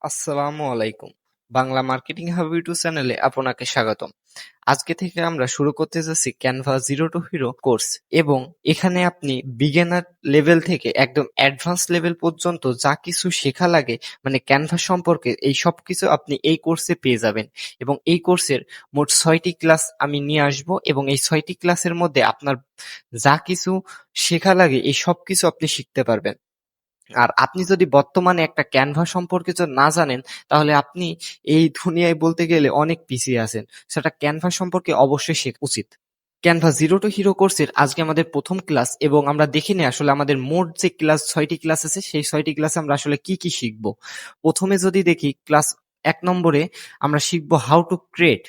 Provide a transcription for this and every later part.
আসসালামু আলাইকুম। Bangla marketing hub YouTube চ্যানেলে আপনাকে স্বাগতম। আজকে থেকে আমরা শুরু করতে যাচ্ছি Canva zero two hero course এবং এখানে আপনি বিগিনার লেভেল থেকে একদম অ্যাডভান্স লেভেল পর্যন্ত যা কিছু শেখা লাগে মানে ক্যানভা সম্পর্কে এই সব কিছু আপনি এই কোর্সে পেয়ে যাবেন এবং এই কোর্সের মোট ৬টি ক্লাস আমি নিয়ে আসব এবং এই ৬টি ক্লাসের মধ্যে আপনার যা কিছু শেখা লাগে এই সব কিছু আপনি শিখতে পারবেন। আর আপনি যদি বর্তমানে একটা ক্যানভা সম্পর্কে যদি না জানেন তাহলে আপনি এই দুনিয়ায় বলতে গেলে অনেক পিছিয়ে আছেন। সেটা ক্যানভা সম্পর্কে অবশ্যই শেখা উচিত। ক্যানভা জিরো টু হিরো কোর্সের আজকে আমাদের প্রথম ক্লাস এবং আমরা দেখে নিই আসলে আমাদের মোট যে ক্লাস ৬টি ক্লাস আছে সেই ৬টি ক্লাসে আমরা আসলে কি কি শিখব। প্রথমে যদি দেখি ক্লাস ১ নম্বরে আমরা শিখব হাউ টু ক্রিয়েট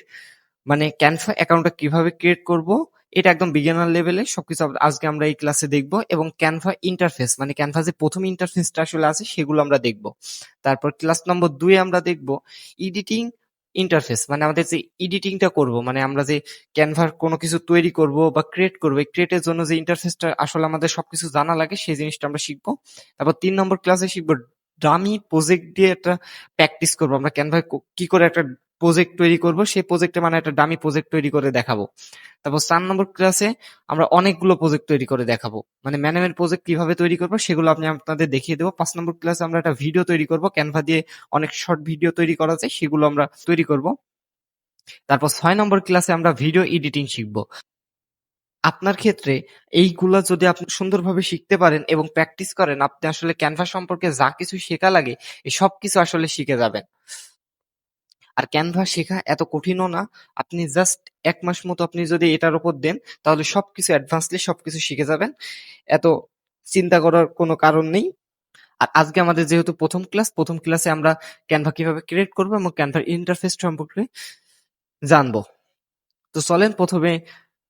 মানে ক্যানভা অ্যাকাউন্টটা কিভাবে ক্রিয়েট করব। এটা একদম বিগিনার লেভেলে সবকিছু আজকে আমরা এই ক্লাসে দেখব এবং ক্যানভা ইন্টারফেস মানে ক্যানভা যে প্রথম ইন্টারফেসটা আসলে আছে সেগুলো আমরা দেখব। তারপর ক্লাস নম্বর ২ আমরা দেখব এডিটিং ইন্টারফেস মানে আমাদের যে এডিটিংটা করব মানে আমরা যে ক্যানভার কোনো কিছু তৈরি করব বা ক্রিয়েট করব এই ক্রিয়েটের জন্য যে ইন্টারফেসটা আসলে আমাদের সবকিছু জানা লাগে সেই জিনিসটা আমরা শিখব। তারপর ৩ নম্বর ক্লাসে শিখব ডামি প্রজেক্ট দিয়ে একটা প্র্যাকটিস করব আমরা ক্যানভায় কি করে একটা প্রজেক্ট তৈরি করব সেই প্রজেক্টে মানে একটা ডামি প্রজেক্ট তৈরি করে দেখাবো। তারপর ৪ নম্বর ক্লাসে আমরা অনেকগুলো প্রজেক্ট তৈরি করে দেখাবো মানে ম্যানেজমেন্ট প্রজেক্ট কিভাবে তৈরি করবো সেগুলো আপনি আপনাদের দেখিয়ে দেবো। ৫ নম্বর ক্লাসে আমরা একটা ভিডিও তৈরি করব ক্যানভা দিয়ে অনেক শর্ট ভিডিও তৈরি করা যায় সেগুলো আমরা তৈরি করব। তারপর ৬ নম্বর ক্লাসে আমরা ভিডিও এডিটিং শিখবো। আপনার ক্ষেত্রে এইগুলা যদি আপনি সুন্দরভাবে শিখতে পারেন এবং প্র্যাকটিস করেন আপনি আসলে ক্যানভা সম্পর্কে যা কিছু শেখা লাগে এই সব কিছু আসলে শিখে যাবেন। আর ক্যানভা শেখা এত কঠিনও না। আপনি জাস্ট ১ মাস মতো আপনি যদি এটার উপর দেন তাহলে সবকিছু অ্যাডভান্সলি সবকিছু শিখে যাবেন। এত চিন্তা করার কোনো কারণ নেই। আর আজকে আমাদের যেহেতু প্রথম ক্লাসে আমরা ক্যানভা কিভাবে ক্রিয়েট করব এবং ক্যানভার ইন্টারফেস সম্পর্কে জানবো। তো চলেন প্রথমে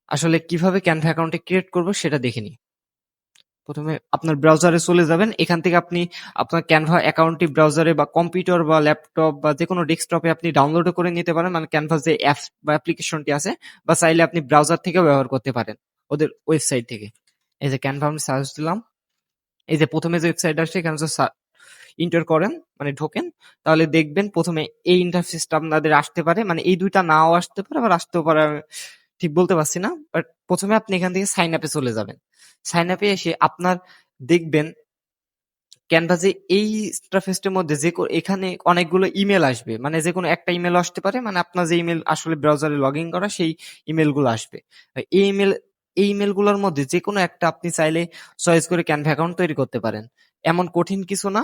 আসলে কিভাবে ক্যানভা অ্যাকাউন্টে ক্রিয়েট করব সেটা দেখে নিই। প্রথমে আপনার ব্রাউজারে চলে যাবেন। এখান থেকে আপনি আপনার ক্যানভা অ্যাকাউন্টটি ব্রাউজারে বা কম্পিউটার বা ল্যাপটপ বা যেকোনো ডেস্কটপে আপনি ডাউনলোডও করে নিতে পারেন মানে ক্যানভা যে অ্যাপস বা অ্যাপ্লিকেশনটি আছে বা চাইলে আপনি ব্রাউজার থেকেও ব্যবহার করতে পারেন ওদের ওয়েবসাইট থেকে। এই যে ক্যানভা আমি সার্চ দিলাম। এই যে প্রথমে যে ওয়েবসাইট আসছে এখানে ইন্টার করেন মানে ঢোকেন তাহলে দেখবেন প্রথমে এই ইন্টারফেসটা আপনাদের আসতে পারে মানে এই দুইটা নাও আসতে পারে আবার আসতেও পারে আমি ঠিক বলতে পারছি না। বাট প্রথমে আপনি এখান থেকে সাইন আপে চলে যাবেন। সাইন আপে এসে আপনার দেখবেন ক্যানভাসে এই ইন্টারফেসটার মধ্যে এখানে অনেকগুলো ইমেল আসবে মানে যে কোনো একটা ইমেল আসতে পারে মানে আপনার যে ইমেল আসলে ব্রাউজারে লগ ইন করা সেই ইমেলগুলো আসবে। এই ইমেলগুলোর মধ্যে যে কোনো একটা আপনি চাইলে চয়েস করে ক্যানভা অ্যাকাউন্ট তৈরি করতে পারেন। এমন কঠিন কিছু না।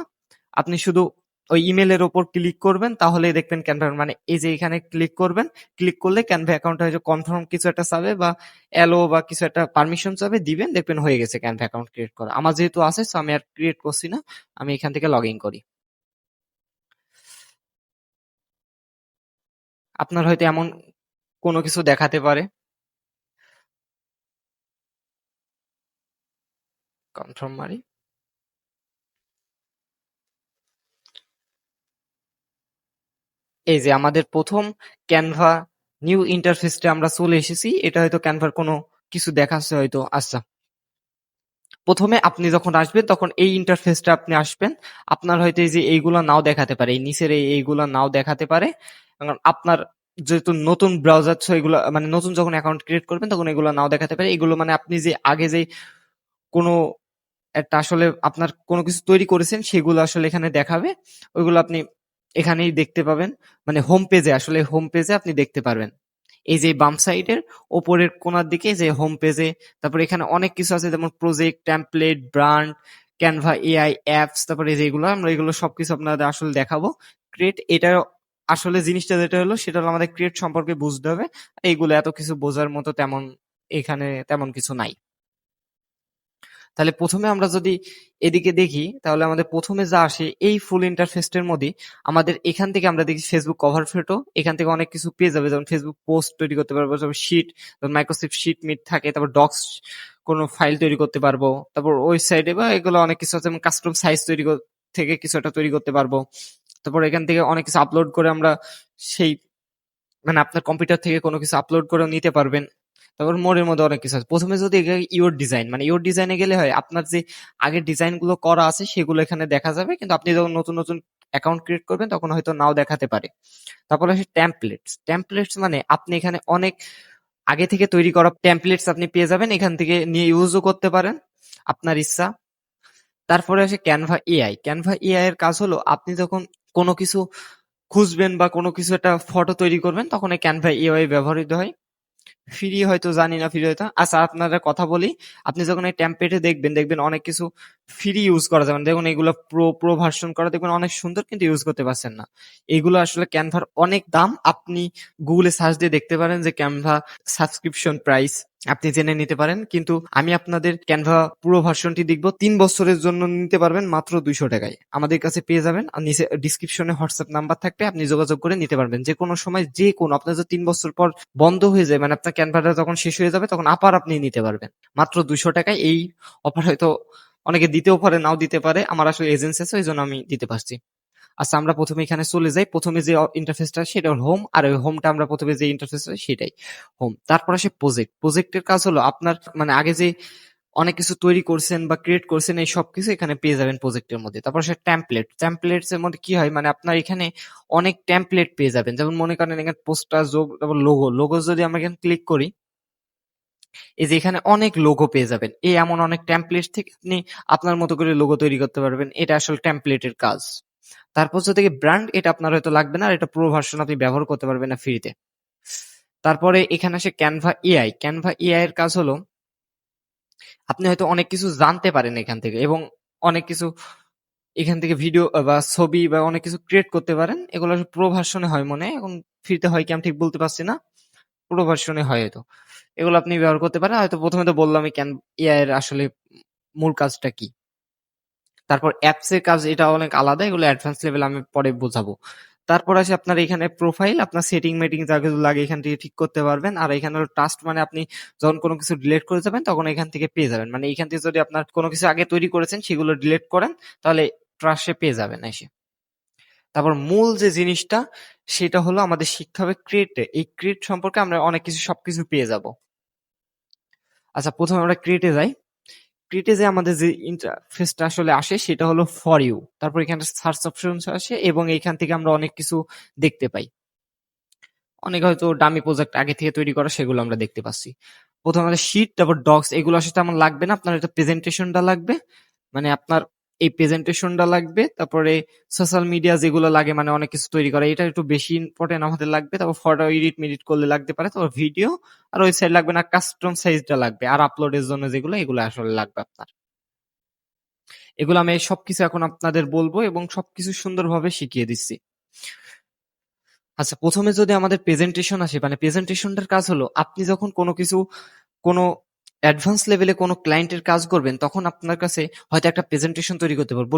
আপনি শুধু ওই ইমেলের ওপর ক্লিক করবেন তাহলেই দেখবেন ক্যানভা মানে এই যে এখানে ক্লিক করবেন। ক্লিক করলে ক্যানভা অ্যাকাউন্টটা হয়তো কনফার্ম কিছু একটা চাবে বা অ্যালো বা কিছু একটা পারমিশন চাবে দিবেন দেখবেন হয়ে গেছে ক্যানভা অ্যাকাউন্ট ক্রিয়েট করা। আমার যেহেতু আছে সো আমি আর ক্রিয়েট করছি না। আমি এখান থেকে লগ ইন করি। আপনার হয়তো এমন কোনো কিছু দেখাতে পারে। কনফার্ম মারি। এই যে আমাদের প্রথম ক্যানভা নিউ ইন্টারফেসটা আমরা চলে এসেছি। এটা হয়তো ক্যানভার কোনো কিছু দেখাচ্ছে হয়তো। আচ্ছা, প্রথমে আপনি যখন আসবেন তখন এই ইন্টারফেসটা আপনি আসবেন। আপনার হয়তো এই যে এইগুলা নাও দেখাতে পারে এই নিচের এইগুলা নাও দেখাতে পারে কারণ আপনার যেহেতু নতুন ব্রাউজার ছো এগুলো মানে নতুন যখন অ্যাকাউন্ট ক্রিয়েট করবেন তখন এগুলো নাও দেখাতে পারে। এগুলো মানে আপনি যে আগে যে কোনো একটা আসলে আপনার কোনো কিছু তৈরি করেছেন সেগুলো আসলে এখানে দেখাবে। ওইগুলো আপনি এখানেই দেখতে পাবেন মানে হোম পেজে আসলে হোম পেজে আপনি দেখতে পারবেন। এই যে বাম সাইডের ওপরের কোনার দিকে যে হোম পেজে তারপর এখানে অনেক কিছু আছে যেমন project template brand Canva AI apps তারপরে এই যে এগুলো আমরা এগুলো সবকিছু আপনাদের আসলে দেখাবো। ক্রিয়েট এটা আসলে জিনিসটা যেটা হলো সেটা হলো আমাদের ক্রিয়েট সম্পর্কে বুঝতে হবে। এইগুলো এত কিছু বোঝার মতো তেমন এখানে তেমন কিছু নাই। তাহলে প্রথমে আমরা যদি এদিকে দেখি তাহলে আমাদের প্রথমে যা আসে এই ফুল ইন্টারফেসটার মধ্যে আমাদের এখান থেকে আমরা দেখি ফেসবুক কভার ফটো এখান থেকে অনেক কিছু পেয়ে যাবে যেমন ফেসবুক পোস্ট তৈরি করতে পারবো তারপর শিট মাইক্রোসফট শিট মিট থাকে তারপর ডক্স কোনো ফাইল তৈরি করতে পারবো তারপর ওয়েবসাইটে বা এগুলো অনেক কিছু আছে যেমন কাস্টম সাইজ থেকে কিছু একটা তৈরি করতে পারবো। তারপর এখান থেকে অনেক কিছু আপলোড করে আমরা সেই মানে আপনার কম্পিউটার থেকে কোনো কিছু আপলোড করেও নিতে পারবেন। তারপর মোড়ের মধ্যে অনেক কিছু আছে। প্রথমে যদি ইওর ডিজাইন মানে ইওর ডিজাইনে গেলে হয় আপনার যে আগের ডিজাইন গুলো করা আছে সেগুলো এখানে দেখা যাবে কিন্তু আপনি যখন নতুন নতুন অ্যাকাউন্ট ক্রিয়েট করবেন তখন হয়তো নাও দেখাতে পারে। তারপরে আসে টেমপ্লেটস। টেমপ্লেটস মানে আপনি এখানে অনেক আগে থেকে তৈরি করা টেমপ্লেটস আপনি পেয়ে যাবেন, এখান থেকে নিয়ে ইউজও করতে পারেন আপনার ইচ্ছা। তারপরে আসে ক্যানভা এআই। ক্যানভা এআই এর কাজ হলো আপনি যখন কোনো কিছু খুঁজবেন বা কোনো কিছু একটা ফটো তৈরি করবেন তখন এই ক্যানভা এআই ব্যবহৃত হয়। ফ্রি হয়তো, জানি না ফ্রি হয়তো। আচ্ছা আপনারা কথা বলি, আপনি যখন এই টেমপ্লেটে দেখবেন অনেক কিছু ফ্রি ইউজ করা যাবে না। দেখুন এগুলো প্রো ভার্সন করা দেখবেন অনেক সুন্দর, কিন্তু ইউজ করতে পারছেন না। এগুলো আসলে ক্যানভার অনেক দাম। আপনি গুগলে সার্চ দিয়ে দেখতে পারেন যে ক্যানভা সাবস্ক্রিপশন প্রাইস আপনি জেনে নিতে পারেন, কিন্তু আমি আপনাদের ক্যানভা পুরো ভার্সনটি দেখব 3 বছরের জন্য নিতে পারবেন মাত্র 200 টাকায় আমাদের কাছে পেয়ে যাবেন। আর নিচে ডিসক্রিপশনে হোয়াটসঅ্যাপ নাম্বার থাকবে, আপনি যোগাযোগ করে নিতে পারবেন যে কোনো সময়, যে কোনো আপনার যদি 3 বছর পর বন্ধ হয়ে যায়, মানে আপনার ক্যানভাটা যখন শেষ হয়ে যাবে তখন আবার আপনি নিতে পারবেন মাত্র 200 টাকায়। এই অফার হয়তো অনেকে দিতেও পারে, নাও দিতে পারে। আমার আসলে এজেন্সি আছে, ওই জন্য আমি দিতে পারছি। আচ্ছা আমরা প্রথমে এখানে চলে যাই। প্রথমে যে ইন্টারফেসটা সেটা হোম, আর ওই হোমটা আমরা প্রথমে যে ইন্টারফেসটা সেটাই হোম। তারপর আসে প্রজেক্ট। প্রজেক্টের কাজ হলো আপনার মানে আগে যে অনেক কিছু তৈরি করছেন বা ক্রিয়েট করছেন এই সবকিছু এখানে পেয়ে যাবেন প্রজেক্টের মধ্যে। তারপর আসে টেমপ্লেট। টেমপ্লেটস এর মধ্যে কি হয়, মানে আপনার এখানে অনেক টেমপ্লেট পেয়ে যাবেন। যেমন মনে করেন এখানে পোস্টার, যোগ, তারপর লোগো যদি আমরা এখানে ক্লিক করি, এই যে এখানে অনেক লোগো পেয়ে যাবেন। এই এমন অনেক টেমপ্লেট থেকে আপনি আপনার মতো করে লোগো তৈরি করতে পারবেন। এটা আসলে টেমপ্লেটের কাজ। তারপর হচ্ছে থেকে ব্র্যান্ড, এটা আপনার হয়তো লাগবে না, আর এটা প্রো ভার্সন আপনি ব্যবহার করতে পারবেন না ফ্রিতে। তারপরে এখানে আসে ক্যানভা এআই। ক্যানভা এআই এর কাজ হলো আপনি হয়তো অনেক কিছু জানতে পারেন এখান থেকে, এবং অনেক কিছু এখান থেকে ভিডিও বা ছবি বা অনেক কিছু ক্রিয়েট করতে পারেন। এগুলো প্রো ভার্সনে হয় মনে হয়, এখন ফ্রিতে হয় কি আমি ঠিক বলতে পারছি না। প্রো ভার্সনে হয় হয়তো। এগুলো আপনি ব্যবহার করতে পারেন। হয়তো প্রথমে তো বললামই ক্যান এআই এর আসলে মূল কাজটা কি। তারপর অ্যাপস এর কাজ এটা অনেক আলাদা, এগুলো অ্যাডভান্স লেভেল আমি পরে বোঝাবো। তারপর আসে আপনার এখানে প্রোফাইল, আপনার সেটিং মেটিং যা কিছু লাগে এখান থেকে ঠিক করতে পারবেন। আর এখানে হলো ট্রাস্ট, মানে আপনি যখন কোনো কিছু ডিলিট করে যাবেন তখন এখান থেকে পেয়ে যাবেন। মানে এখান থেকে যদি আপনার কোনো কিছু আগে তৈরি করেছেন সেগুলো ডিলিট করেন তাহলে ট্রাস্টে পেয়ে যাবেন এসে। তারপর মূল যে জিনিসটা সেটা হলো আমাদের শিখতে হবে ক্রিয়েটে। এই ক্রিয়েট সম্পর্কে আমরা অনেক কিছু সবকিছু পেয়ে যাব। আচ্ছা প্রথমে আমরা ক্রিয়েটে যাই। ক্রিয়েটে যে আমাদের যে ইন্টারফেসটা আসলে আসে সেটা হলো ফর ইউ। তারপর এখানে সার্চ অপশন আসে এবং এখান থেকে আমরা অনেক কিছু দেখতে পাই। অনেক হয়তো ডামি প্রজেক্ট আগে থেকে তৈরি করা সেগুলো আমরা দেখতে পাচ্ছি। প্রথমে আমাদের শীট, তারপর ডক্স, এগুলো আসলে তেমন লাগবে না। আপনার এটা প্রেজেন্টেশনটা লাগবে, মানে আপনার এই প্রেজেন্টেশনটা লাগবে। তারপরে সোশ্যাল মিডিয়া যেগুলো লাগে, মানে অনেক কিছু তৈরি করা, এটা একটু বেশি ইম্পর্টেন্ট আমাদের লাগবে। তারপর ফটো এডিট মেডিট করলে লাগতে পারে। তারপর ভিডিও আর ওয়েবসাইট লাগবে না, কাস্টম সাইজটা লাগবে। আর আপলোডের জন্য যেগুলো এগুলো আসলে লাগবে আপনার। এগুলো আমি সবকিছু এখন আপনাদের বলবো এবং সবকিছু সুন্দরভাবে শিখিয়ে দিচ্ছি। আচ্ছা প্রথমে যদি আমাদের প্রেজেন্টেশন আসে, মানে প্রেজেন্টেশনটার কাজ হলো আপনি যখন কোনো কিছু কোনো অ্যাডভান্স লেভেলে কোনো ক্লায়েন্টের কাজ করবেন তখন আপনার কাছে হয়তো একটা প্রেজেন্টেশন তৈরি করতে পারবে,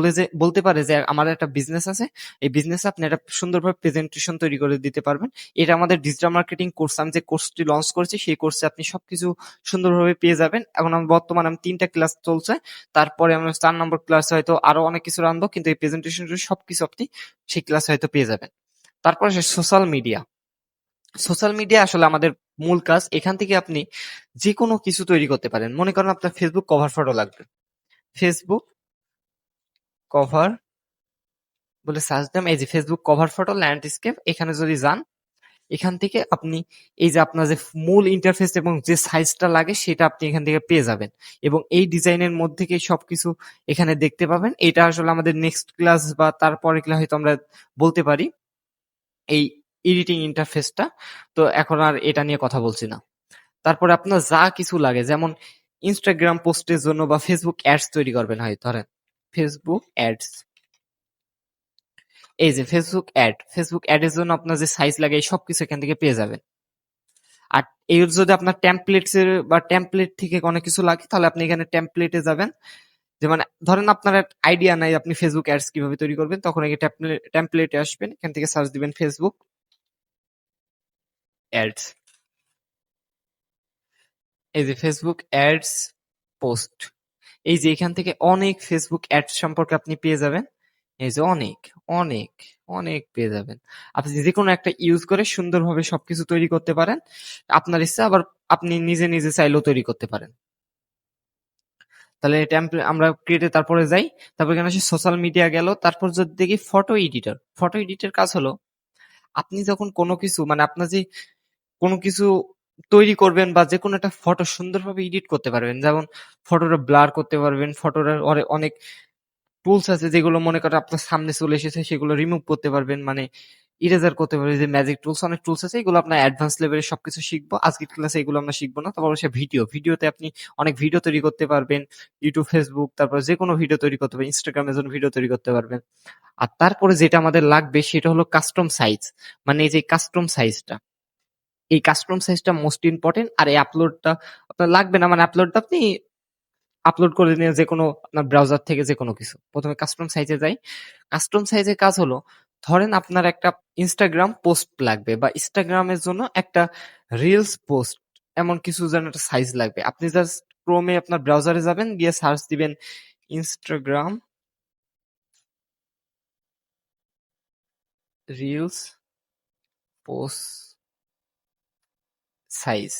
বলতে পারে যে আমার একটা বিজনেস আছে, এই বিজনেসে আপনি একটা সুন্দরভাবে প্রেজেন্টেশন তৈরি করে দিতে পারবেন। এটা আমাদের ডিজিটাল মার্কেটিং কোর্স, আমি যে কোর্সটি লঞ্চ করেছি সেই কোর্সে আপনি সবকিছু সুন্দরভাবে পেয়ে যাবেন। এখন আমি বর্তমানে 3টা ক্লাস চলছে, তারপরে আমরা 4 নম্বর ক্লাস হয়তো আরো অনেক কিছু আনবো, কিন্তু এই প্রেজেন্টেশন সবকিছু আপনি সেই ক্লাসে হয়তো পেয়ে যাবেন। তারপরে সোশ্যাল মিডিয়া। সোশ্যাল মিডিয়া আসলে আমাদের মূল কাজ। এখান থেকে আপনি যে কোনো কিছু তৈরি করতে পারেন। মনে করেন আপনার ফেসবুক কভার ফটো লাগবে, ফেসবুক কভার বলে সার্চ দিলাম, এই যে ফেসবুক কভার ফটো ল্যান্ডস্কেপ, এখানে যদি যান এখান থেকে আপনি এই যে আপনার যে মূল ইন্টারফেস এবং যে সাইজটা লাগে সেটা আপনি এখান থেকে পেয়ে যাবেন, এবং এই ডিজাইনের মধ্যে থেকে সবকিছু এখানে দেখতে পাবেন। এটা আসলে আমাদের নেক্সট ক্লাস বা তারপরে ক্লাস হয়তো আমরা বলতে পারি এই এডিটিং ইন্টারফেসটা। তো এখন আর এটা নিয়ে কথা বলছি না। তারপরে আপনার যা কিছু লাগে, যেমন ইনস্টাগ্রাম পোস্টের জন্য বা ফেসবুক অ্যাডস তৈরি করবেন, হয় ধরেন ফেসবুক অ্যাডস, এই যে ফেসবুক অ্যাড এর জন্য আপনার যে সাইজ লাগে এই সবকিছু এখান থেকে পেয়ে যাবেন। আর এই যদি আপনার টেমপ্লেটস এর বা টেমপ্লেট থেকে অনেক কিছু লাগে তাহলে আপনি এখানে টেমপ্লেটে যাবেন। যেমন ধরেন আপনার আইডিয়া নাই আপনি ফেসবুক অ্যাডস কিভাবে তৈরি করবেন, তখন এই টেমপ্লেটে আসবেন, এখান থেকে সার্চ দিবেন ফেসবুক অ্যাডস, এই যে ফেসবুক অ্যাডস পোস্ট, এই যে এখান থেকে অনেক ফেসবুক অ্যাডস সম্পর্কে আপনি পেয়ে যাবেন। এই যে অনেক অনেক অনেক পেয়ে যাবেন। আপনি যে কোনো একটা ইউজ করে সুন্দরভাবে সবকিছু তৈরি করতে পারেন আপনার ইচ্ছা। আবার আপনি নিজে নিজে চাইলেও তৈরি করতে পারেন। তাহলে আমরা ক্রিয়েটে তারপরে যাই, তারপর এখানে আসি সোশ্যাল মিডিয়া গেল, তারপর যদি দেখি ফটো এডিটর। ফটো এডিটর কাজ হলো আপনি যখন কোনো কিছু মানে আপনার যে কোনো কিছু তৈরি করবেন বা যে কোনো একটা ফটো সুন্দরভাবে এডিট করতে পারবেন, যেমন ফটোটা ব্লার করতে পারবেন, ফটোটার অনেক টুলস আছে যেগুলো মনে করেন আপনার সামনে চলে এসেছে সেগুলো রিমুভ করতে পারবেন, মানে ইরেজার করতে পারবেন। যে ম্যাজিক টুলস, অনেক টুলস আছে, এগুলো আপনার অ্যাডভান্স লেভেলের সবকিছু শিখবো আজকের ক্লাসে, এগুলো আমরা শিখবো না। তারপর হচ্ছে ভিডিওতে আপনি অনেক ভিডিও তৈরি করতে পারবেন, ইউটিউব, ফেসবুক, তারপর যে কোনো ভিডিও তৈরি করতে পারবেন, ইনস্টাগ্রামের জন্য ভিডিও তৈরি করতে পারবেন। আর তারপরে যেটা আমাদের লাগবে সেটা হলো কাস্টম সাইজ, মানে এই যে কাস্টম সাইজটা, এই কাস্টম সাইজটা মোস্ট ইম্পর্টেন্ট। আর এই আপলোডটা আপনার লাগবে না, মানে আপলোডটা আপনি আপলোড করে নিয়ে যে কোনো আপনার ব্রাউজার থেকে যে কোনো কিছু। প্রথমে কাস্টম সাইজে যাই। কাস্টম সাইজের কাজ হলো, ধরেন আপনার একটা ইনস্টাগ্রাম পোস্ট লাগবে বা ইনস্টাগ্রামের জন্য একটা রিলস পোস্ট, এমন কিছু যেন একটা সাইজ লাগবে। আপনি জাস্ট ক্রোমে আপনার ব্রাউজারে যাবেন, গিয়ে সার্চ দিবেন ইনস্টাগ্রাম রিলস পোস্ট সাইজ।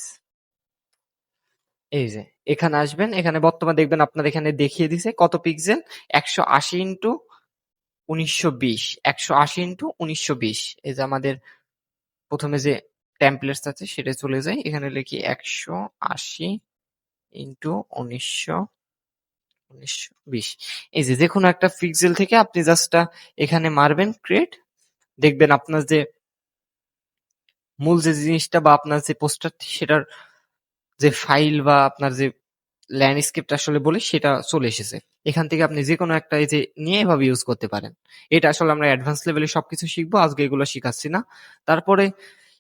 এই যে এখানে আসবেন, এখানে বর্তমানে দেখবেন আপনার এখানে দেখিয়ে দিছে কত পিক্সেল, 180x1920, 180x1920। এই যে আমাদের প্রথমে যে টেমপ্লেটস আছে সেটা চলে যায়, এখানে লিখি 180x1920। এই যে কোনো একটা পিক্সেল থেকে আপনি জাস্ট এখানে মারবেন ক্রিয়েট, দেখবেন আপনার যে মূল যে জিনিসটা বা আপনার যে পোস্টার সেটার যে ফাইল বা আপনার যে ল্যান্ডস্কেপটা আসলে বলি সেটা চলে এসেছে। এখান থেকে আপনি যে কোনো একটা এই যে নিয়ে এভাবে ইউজ করতে পারেন। এটা আসলে আমরা অ্যাডভান্স লেভেলে সবকিছু শিখবো, আজকে এগুলো শিখাচ্ছি না। তারপরে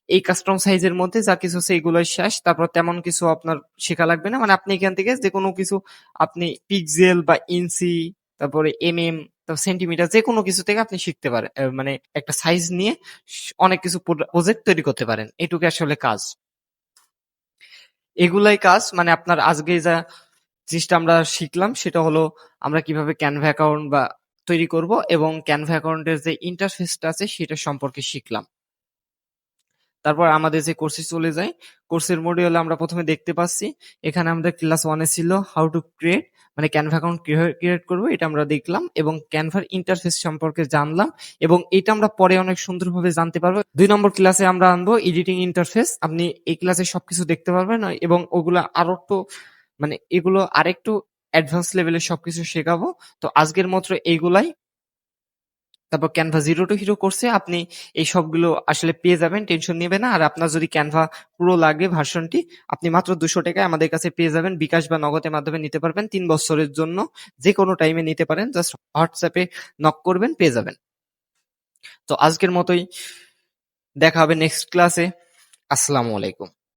এই কাস্টম সাইজের মধ্যে যা কিছু আছে এগুলোই শেষ, তারপর তেমন কিছু আপনার শেখা লাগবে না। মানে আপনি এখান থেকে যে কোনো কিছু আপনি পিক্সেল বা ইঞ্চি, তারপরে তারপর সেন্টিমিটার, যে কোনো কিছু থেকে আপনি শিখতে পারেন, মানে একটা সাইজ নিয়ে অনেক কিছু প্রজেক্ট তৈরি করতে পারেন। এটুকু আসলে কাজ, এগুলাই কাজ। মানে আপনার আজকে যা জিনিসটা আমরা শিখলাম সেটা হলো আমরা কিভাবে ক্যানভা অ্যাকাউন্ট বা তৈরি করব এবং ক্যানভা অ্যাকাউন্টের যে ইন্টারফেসটা আছে সেটা সম্পর্কে শিখলাম। তারপর আমাদের যে কোর্সে চলে যাই, কোর্সের মডিউলে আমরা প্রথমে দেখতে পাচ্ছি এখানে আমাদের ক্লাস 1 এ ছিল হাউ টু ক্রিয়েট, মানে ক্যানভা অ্যাকাউন্ট কিভাবে ক্রিয়েট করব এটা আমরা দেখলাম এবং ক্যানভার ইন্টারফেস সম্পর্কে জানলাম, এবং এটা আমরা পরে অনেক সুন্দরভাবে জানতে পারবো। 2 নম্বর ক্লাসে আমরা আনবো এডিটিং ইন্টারফেস। আপনি এই ক্লাসে সবকিছু দেখতে পারবেন এবং ওগুলা আরো একটু মানে এগুলো আরেকটু অ্যাডভান্স লেভেলের সবকিছু শেখাবো। তো আজকের মাত্র এইগুলাই। তারপর ক্যানভা জিরো টু হিরো কোর্সে আপনি এই সবগুলো আসলে পেয়ে যাবেন, টেনশন নেবেন না। আর আপনার যদি ক্যানভা পুরো লাগে ভার্সনটি, আপনি মাত্র 200 টাকায় আমাদের কাছে পেয়ে যাবেন। বিকাশ বা নগদের মাধ্যমে নিতে পারবেন, 3 বছরের জন্য যে কোনো টাইমে নিতে পারেন। জাস্ট হোয়াটসঅ্যাপে নক করবেন, পেয়ে যাবেন। তো আজকের মতোই দেখা হবে নেক্সট ক্লাসে। আসসালামু আলাইকুম।